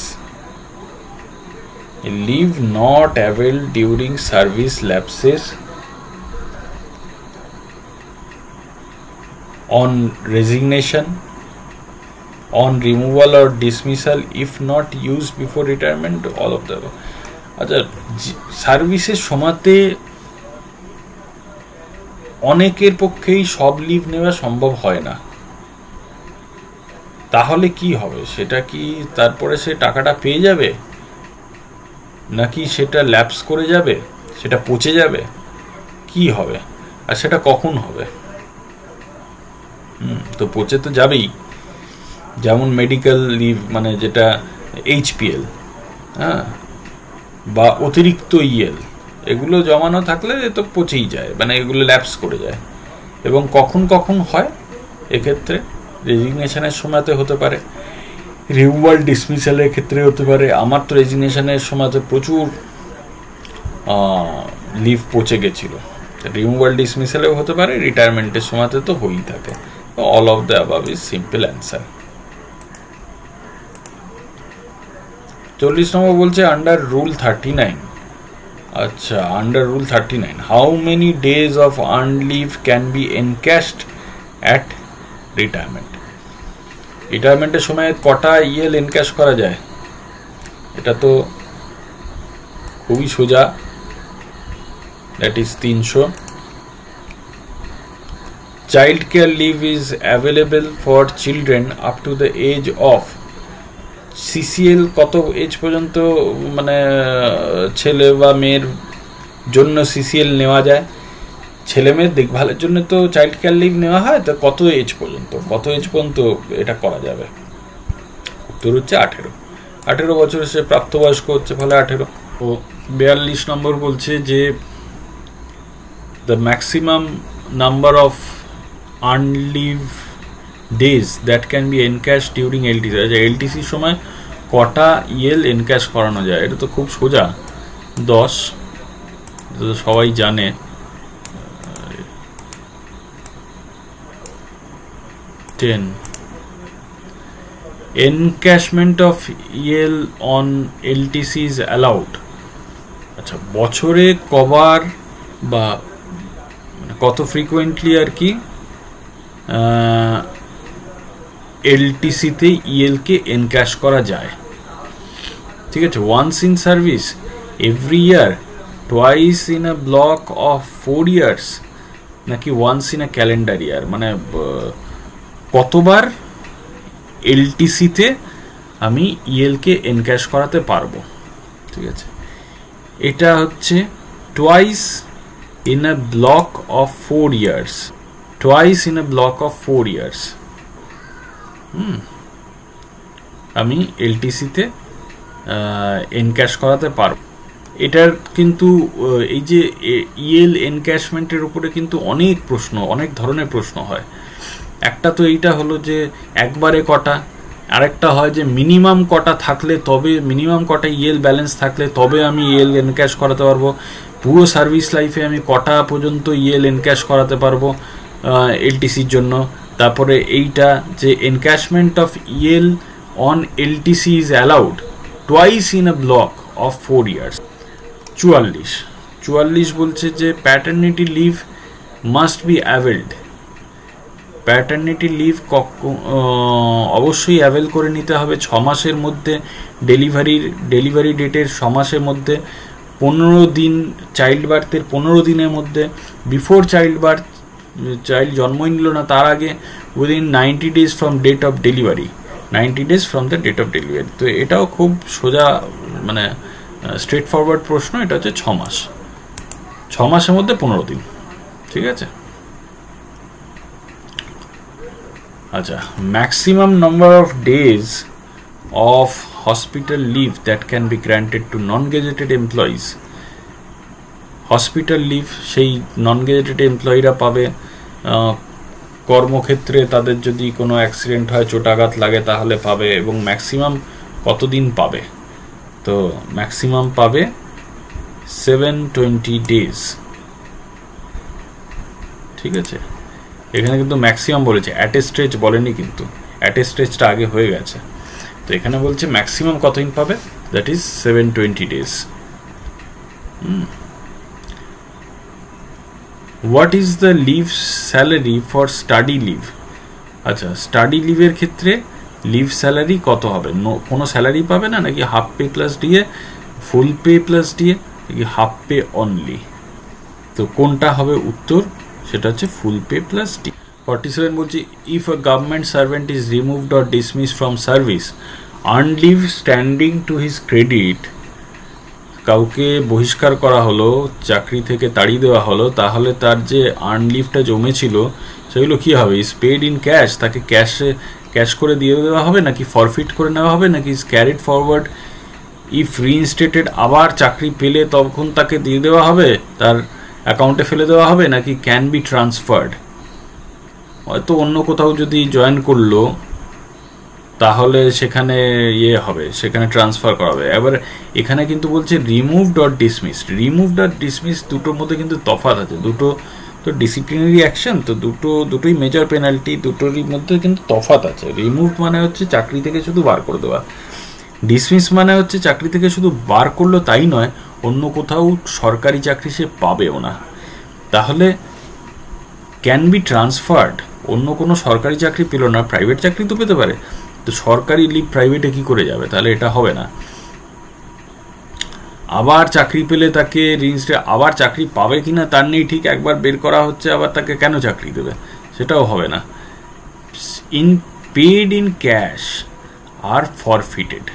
leave not availed during service lapses on resignation, on removal or dismissal if not used before retirement, all of the above. আচ্ছা, সার্ভিসের সময়তে অনেকের পক্ষেই সব লিভ নেওয়া সম্ভব হয় না, তাহলে কি হবে? সেটা কি তারপরে সে টাকাটা পেয়ে যাবে, নাকি সেটা ল্যাপস করে যাবে, সেটা পচে যাবে, কি হবে? আর সেটা কখন হবে? তো পচে তো যাবেই। যেমন মেডিকেল লিভ মানে যেটা HPL, হ্যাঁ, বা অতিরিক্ত ইএল, এগুলো জমানো থাকলে তো পচেই যায়, মানে এগুলো ল্যাপস করে যায়। এবং কখন কখন হয় এক্ষেত্রে? রেজিগনেশনের সময়তে হতে পারে, রিমুভাল ডিসমিসালের ক্ষেত্রে হতে পারে। আমার তো রেজিগনেশনের সময়তে প্রচুর লিভ পচে গেছিল, রিমুভাল ডিসমিসালেও হতে পারে, রিটায়ারমেন্টের সময়তে তো হয়েই থাকে। All of the above is simple answer. 40 নম্বর বলছে আন্ডার রুল 39। আচ্ছা, under rule 39 how many days of earned leave can be encashed at retirement? রিটায়ারমেন্টের সময় কটা ইএল এনক্যাশ করা যায়? এটা তো খুবই সোজা, that is 300। Child care leave is available for children up to the age of CCL। কত এজ পর্যন্ত মানে ছেলে বা মেয়ের জন্য CCL নেওয়া যায়? ছেলে মেয়ের দেখভালের জন্য তো চাইল্ড কেয়ার লিভ নেওয়া হয়, তো কত এজ পর্যন্ত, কত এজ পর্যন্ত এটা করা যাবে? উত্তর হচ্ছে 18 বছরে সে প্রাপ্তবয়স্ক হচ্ছে, ফলে 18। ও 42 নম্বর বলছে যে the maximum number of earned leave days that can be encashed during LTC। LTC সময় কটা ইএল এনক্যাশ করানো যায়? এটা তো খুব সোজা, 10, এটা তো সবাই জানে। Encashment of EL on LTC is allowed। আচ্ছা, বছরে কবার বা কত ফ্রিকুয়েন্টলি আর কি LTC-তে ইএলকে এনক্যাশ করা যায়? ঠিক আছে, once in service, every year, twice in a block of 4 years, নাকি once in a calendar year? মানে কতবার LTC-তে আমি ইএলকে এনক্যাশ করাতে পারবো? ঠিক আছে, এটা হচ্ছে twice in a block of 4 years, twice in a block of 4 years আমি LTC-তে এনক্যাশ করাতে পারব। এটার কিন্তু এই যে ইএল এনক্যাশমেন্টের উপরে কিন্তু অনেক প্রশ্ন, অনেক ধরনের প্রশ্ন হয়। একটা তো এইটা হলো যে একবারে কটা, আরেকটা হয় যে মিনিমাম কটা থাকলে তবে, মিনিমাম কটা ইএল ব্যালেন্স থাকলে তবে আমি ইএল এনক্যাশ করাতে পারবো, পুরো সার্ভিস লাইফে আমি কটা পর্যন্ত ইএল এনক্যাশ করাতে পারবো LTCর জন্য। তারপরে এইটা যে encashment of EL on LTC is allowed twice in a block of 4 years। 44 বলছে যে paternity leave must be availed. Paternity leave অবশ্যই অ্যাভেল করে নিতে হবে 6 মাসের মধ্যে, ডেলিভারি ডেটের 6 মাসের মধ্যে, 15 দিন চাইল্ড বার্থের 15 দিনের মধ্যে, বিফোর চাইল্ড বার্থ, চাইল্ড জন্মই নিল না তার আগে, within 90 days from date of delivery, 90 days from the date of delivery. তো এটাও খুব সোজা, মানে স্ট্রেট ফরওয়ার্ড প্রশ্ন। এটা হচ্ছে 6 মাস, 6 মাসের মধ্যে 15 দিন। ঠিক আছে, আচ্ছা, maximum number of days of hospital leave that can be granted to non gazetted employees. Hospital leave সেই নন গেজেটেড এমপ্লয়িরা পাবে কর্মক্ষেত্রে তাদের যদি কোনো অ্যাক্সিডেন্ট হয়, চোটাঘাত লাগে, তাহলে পাবে। এবং ম্যাক্সিমাম কতদিন পাবে? তো ম্যাক্সিমাম পাবে 720 days। ঠিক আছে, এখানে কিন্তু ম্যাক্সিমাম বলেছে, অ্যাট এ স্ট্রেচ বলেনি, কিন্তু অ্যাট এ স্ট্রেচটা আগে হয়ে গেছে। তো এখানে বলছে ম্যাক্সিমাম কতদিন পাবে, that is 720 days। What is the leave salary for study leave? আচ্ছা, স্টাডি লিভের ক্ষেত্রে লিভ স্যালারি কত হবে? কোনো স্যালারি পাবে না, নাকি হাফ পে প্লাস ডিএ, ফুল পে প্লাস ডিএ, নাকি হাফ পে অনলি? তো কোনটা হবে উত্তর? সেটা হচ্ছে ফুল পে প্লাস ডি। 47 বলছি, if a government servant is removed or dismiss from service earn leave standing to his credit, কাউকে বহিষ্কার করা হলো, চাকরি থেকে তাড়িয়ে দেওয়া হলো, তাহলে তার যে আর্ন লিভটা জমেছিল সেগুলো কি হবে? ইজ পেড ইন ক্যাশ, তাকে ক্যাশ করে দিয়ে দেওয়া হবে, নাকি ফরফিট করে নেওয়া হবে, নাকি ইজ ক্যারিড ফরওয়ার্ড ইফ রিইনস্টেটেড, আবার চাকরি পেলে তখন তাকে দিয়ে দেওয়া হবে, তার অ্যাকাউন্টে ফেলে দেওয়া হবে, নাকি ক্যান বি ট্রান্সফার্ড, হয়তো অন্য কোথাও যদি জয়েন করলো তাহলে সেখানে হবে, সেখানে ট্রান্সফার করা হবে। এবার এখানে কিন্তু বলছে রিমুভড অর ডিসমিসড। রিমুভড আর ডিসমিস দুটোর মধ্যে কিন্তু তফাৎ আছে, দুটো তো ডিসিপ্লিনারি অ্যাকশন, তো দুটোই মেজর পেনাল্টি, দুটোরই মধ্যে কিন্তু তফাৎ আছে। রিমুভ মানে হচ্ছে চাকরি থেকে শুধু বার করে দেওয়া, ডিসমিস মানে হচ্ছে চাকরি থেকে শুধু বার করলো তাই নয়, অন্য কোথাও সরকারি চাকরি সে পাবেও না। তাহলে ক্যান বি ট্রান্সফার্ড, অন্য কোনো সরকারি চাকরি পেল না, প্রাইভেট চাকরি তো পেতে পারে, তো সরকারি লিভ প্রাইভেটে কি করে যাবে? তাহলে এটা হবে না। আবার চাকরি পেলে তাকে আবার চাকরি পাবে কিনা তার নেই ঠিক, একবার বের করা হচ্ছে, আবার তাকে কেন চাকরি দেবে? সেটাও হবে না। ইন পেড ইন ক্যাশ আর ফরফিটেড,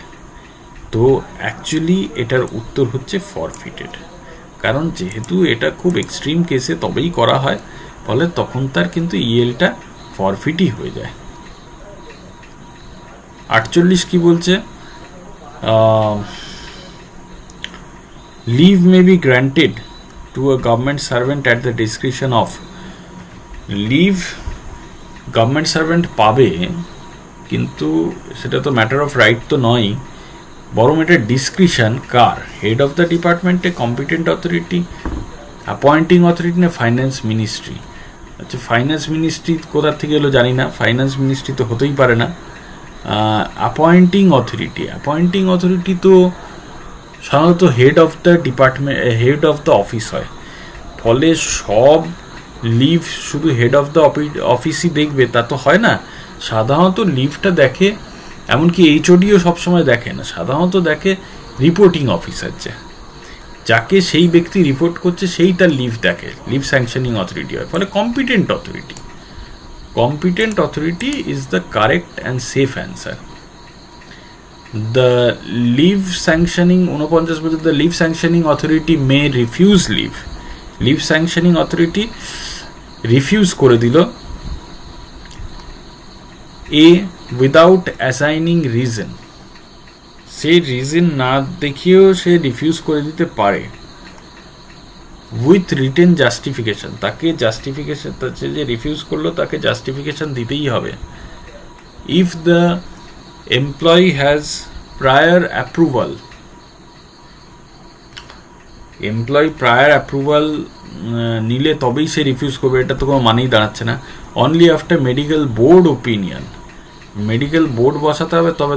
তো অ্যাকচুয়ালি এটার উত্তর হচ্ছে ফরফিটেড, কারণ যেহেতু এটা খুব এক্সট্রিম কেসে তবেই করা হয়, ফলে তখন তার কিন্তু ইএলটা ফরফিটই হয়ে যায়। 48 কি বলছে? Leave may be granted to a government servant at the description of. Leave government servant পাবে, কিন্তু সেটা তো ম্যাটার অফ রাইট তো নয়, বরং এটা description car? Head of the ডিপার্টমেন্টে, কম্পিটেন্ট অথরিটি, অ্যাপয়েন্টিং অথরিটি, না ফাইন্যান্স মিনিস্ট্রি? আচ্ছা, ফাইন্যান্স মিনিস্ট্রি কোথা থেকে এলো জানি না, ফাইন্যান্স মিনিস্ট্রি তো হতেই পারে না। অ্যাপয়েন্টিং অথরিটি তো সাধারণত head of the department, head of the office হয়, ফলে সব লিভ শুধু হেড অফ দ্য অফিসই দেখবে তা তো হয় না। সাধারণত লিভটা দেখে, এমনকি এইচওডিও সবসময় দেখে না, সাধারণত দেখে রিপোর্টিং অফিসার, যাকে সেই ব্যক্তি রিপোর্ট করছে সেই তার লিভ দেখে, লিভ স্যাংশনিং অথরিটি হয়, ফলে competent authority is the correct and safe answer. The leave sanctioning 49 বলছে, the leave sanctioning authority may refuse leave. Leave sanctioning authority refuse করে দিল এ উইদাউট অ্যাসাইনিং রিজন, সে রিজন না দেখিয়েও সে রিফিউজ করে দিতে পারে। উইথ রিটেন জাস্টিফিকেশন, তাকে জাস্টিফিকেশন, যে রিফিউজ করলো তাকে জাস্টিফিকেশন দিতেই হবে। If the employee has prior approval, prior approval নিলে তবেই সে রিফিউজ করবে, এটা তো কোনো মানেই দাঁড়াচ্ছে না। Only after medical board opinion, medical board বসাতে হবে তবে,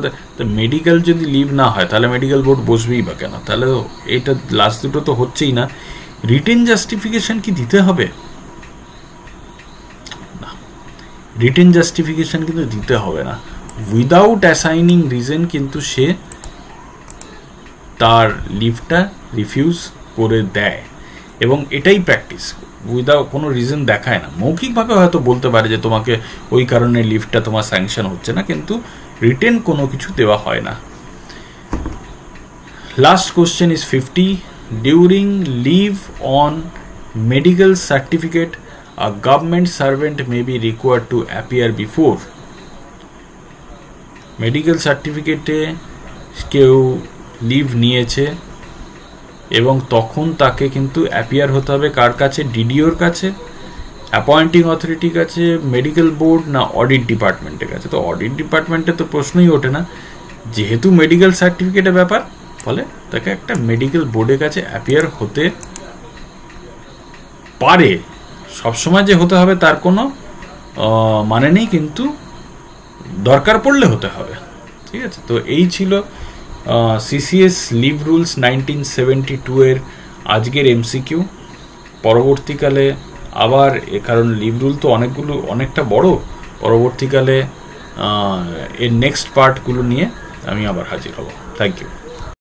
মেডিকেল যদি লিভ না হয় তাহলে মেডিকেল বোর্ড বসবেই বা কেন? তাহলে এটা লাস্ট দুটো তো হচ্ছেই না। রিটেন জাস্টিফিকেশন কি দিতে হবে? না, রিটেন জাস্টিফিকেশন কিন্তু দিতে হবে না। উইদাউট অ্যাসাইনিং রিজন কিন্তু সে তার লিভটা রিফিউজ করে দেয়, এবং এটাই প্র্যাকটিস। উইদাউট কোনো রিজন দেখায় না, মৌখিকভাবে হয়তো বলতে পারে যে তোমাকে ওই কারণে লিভটা তোমার স্যাংশন হচ্ছে না, কিন্তু রিটেন কোনো কিছু দেওয়া হয় না। Last question is 50. During leave on medical certificate a government servant may be required to appear before. Medical সার্টিফিকেটে কেউ লিভ নিয়েছে এবং তখন তাকে কিন্তু অ্যাপিয়ার হতে হবে কার কাছে? ডিডিওর কাছে। অ্যাপয়েন্টিং অথরিটির কাছে, মেডিকেল বোর্ড, না অডিট ডিপার্টমেন্টের কাছে? তো অডিট ডিপার্টমেন্টে তো প্রশ্নই ওঠে না, যেহেতু মেডিকেল সার্টিফিকেটের ব্যাপার, ফলে তাকে একটা মেডিকেল বোর্ডের কাছে অ্যাপিয়ার হতে পারে। সবসময় যে হতে হবে তার কোনো মানে নেই, কিন্তু দরকার পড়লে হতে হবে। ঠিক আছে, তো এই ছিল সিসিএস লিভ রুলস 1972 এর আজকের এমসিকিউ। পরবর্তীকালে আবার, কারণ লিভ রুল তো অনেকটা বড়, পরবর্তীকালে এর নেক্সট পার্টগুলো নিয়ে আমি আবার হাজির হব। Thank you.